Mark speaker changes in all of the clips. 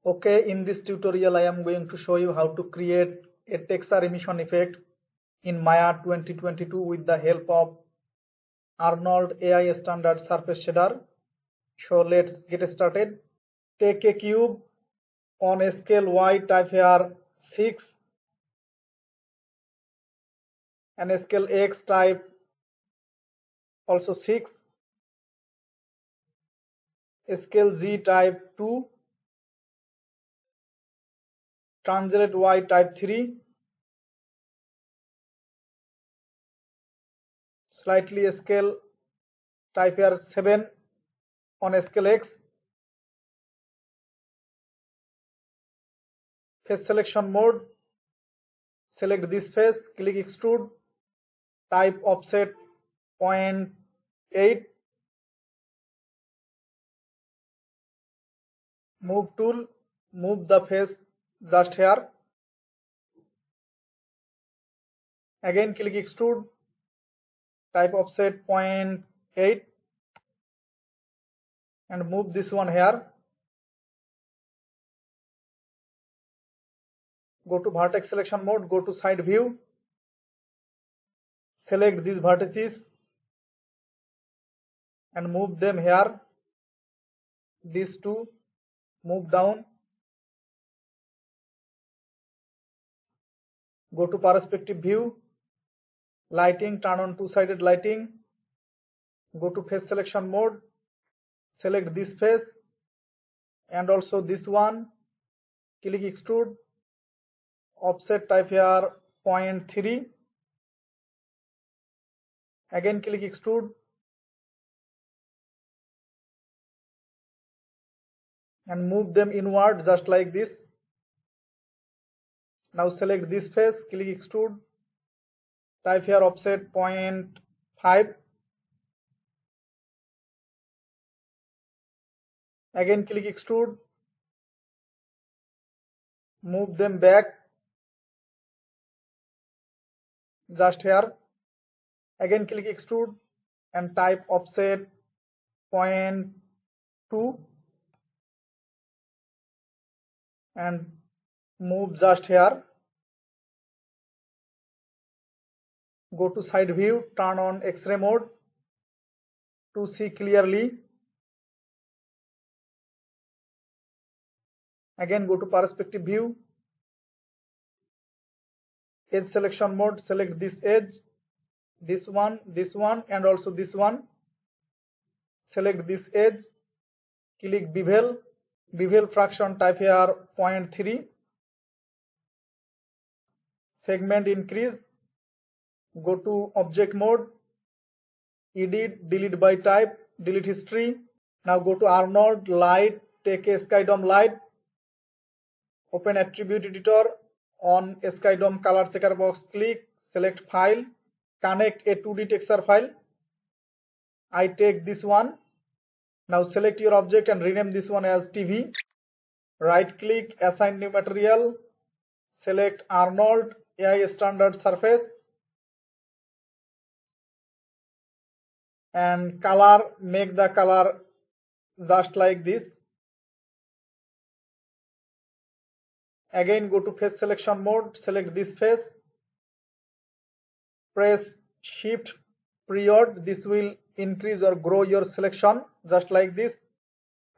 Speaker 1: Okay, in this tutorial I am going to show you how to create a texture emission effect in Maya 2022 with the help of Arnold AI standard surface shader. So let's get started. Take a cube on a scale Y, type here 6, and a scale X, type also 6, a scale Z, type 2, translate Y, type 3, slightly scale, type here 7 on a scale X, face selection mode, select this face, click extrude, type offset 0.8, move tool, move the face just here, again click extrude, type offset 0.8 and move this one here. Go to vertex selection mode, go to side view, select these vertices and move them here. These two, move down. Go to perspective view, lighting, turn on two-sided lighting. Go to face selection mode, select this face and also this one, click extrude, offset type here 0.3, again click extrude and move them inward just like this. Now select this face, click extrude, type here offset 0.5, again click extrude, move them back just here, again click extrude and type offset 0.2 and move just here. Go to side view, turn on X-ray mode to see clearly. Again go to perspective view, edge selection mode, select this edge, this one and also this one. Select this edge, click bevel fraction type here 0.3, segment increase, go to object mode, edit, delete by type, delete history. Now go to Arnold light, take a Skydome light, open attribute editor, on Skydome color checker box, click, select file, connect a 2D texture file. I take this one. Now select your object and rename this one as TV. Right click, assign new material, select Arnold AI standard surface and color, make the color just like this. Again go to face selection mode, select this face, press shift period, this will increase or grow your selection just like this.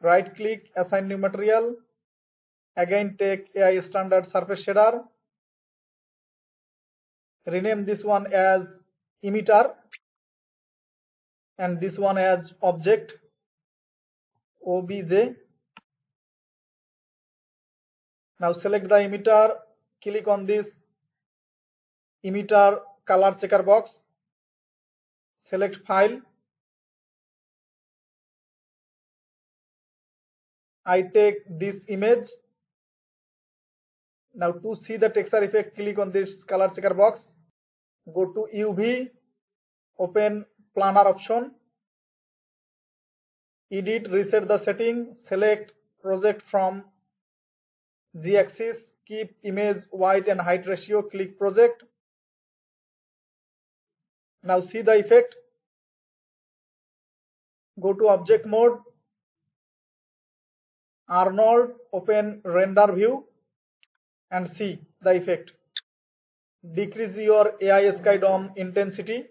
Speaker 1: Right click, assign new material, again take AI standard surface shader, rename this one as emitter and this one as object OBJ. Now select the emitter, click on this emitter color checker box, select file, I take this image. Now to see the texture effect, click on this color checker box, go to UV, open planar option, edit, reset the setting, select project from Z-axis, keep image white and height ratio, click project. Now see the effect. Go to object mode, Arnold, open render view and see the effect. Decrease your AI SkyDOM intensity.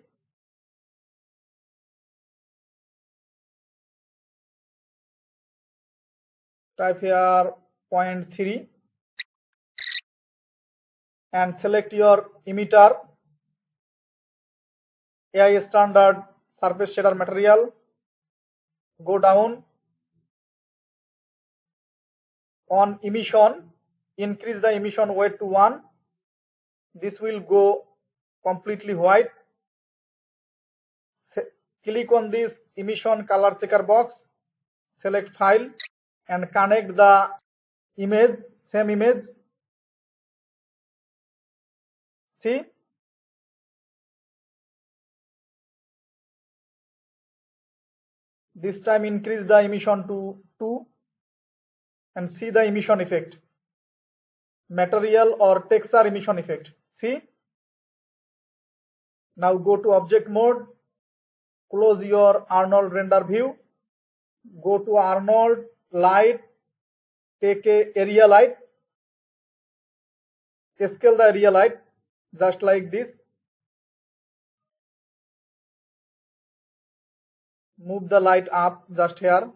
Speaker 1: Type here 0.3 and select your emitter, AI standard surface shader material. Go down on emission, increase the emission weight to 1. This will go completely white. Click on this emission color checker box, select file and connect the image, same image. See, this time increase the emission to 2 and see the emission effect, material or texture emission effect. See, now go to object mode, close your Arnold render view, go to Arnold light, take a area light, scale the area light just like this, move the light up just here,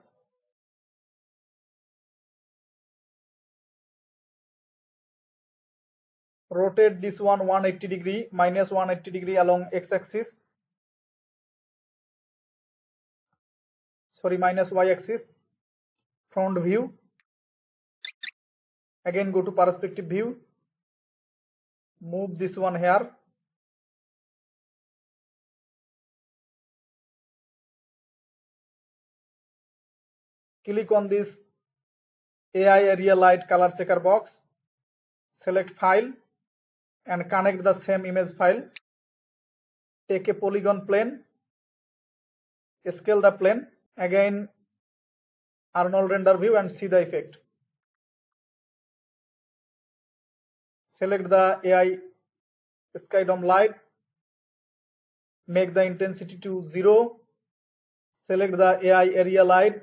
Speaker 1: rotate this one 180 degree, minus 180 degree along x-axis, sorry, minus y-axis, front view. Again go to perspective view, move this one here, click on this AI area light color checker box, select file and connect the same image file, take a polygon plane, scale the plane, again Arnold render view and see the effect. Select the AI SkyDOM light, make the intensity to 0, select the AI area light,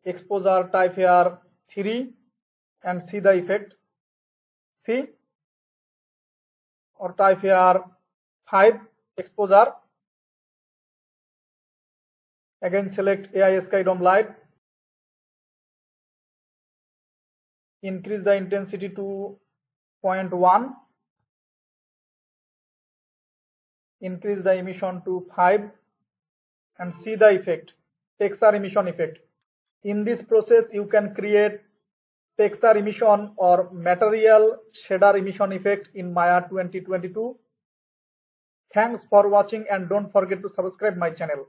Speaker 1: exposure type here 3 and see the effect. See, or type here 5 exposure. Again select AI SkyDOM light, increase the intensity to 0.1, increase the emission to 5 and see the effect, texture emission effect. In this process you can create texture emission or material shader emission effect in Maya 2022. Thanks for watching and don't forget to subscribe my channel.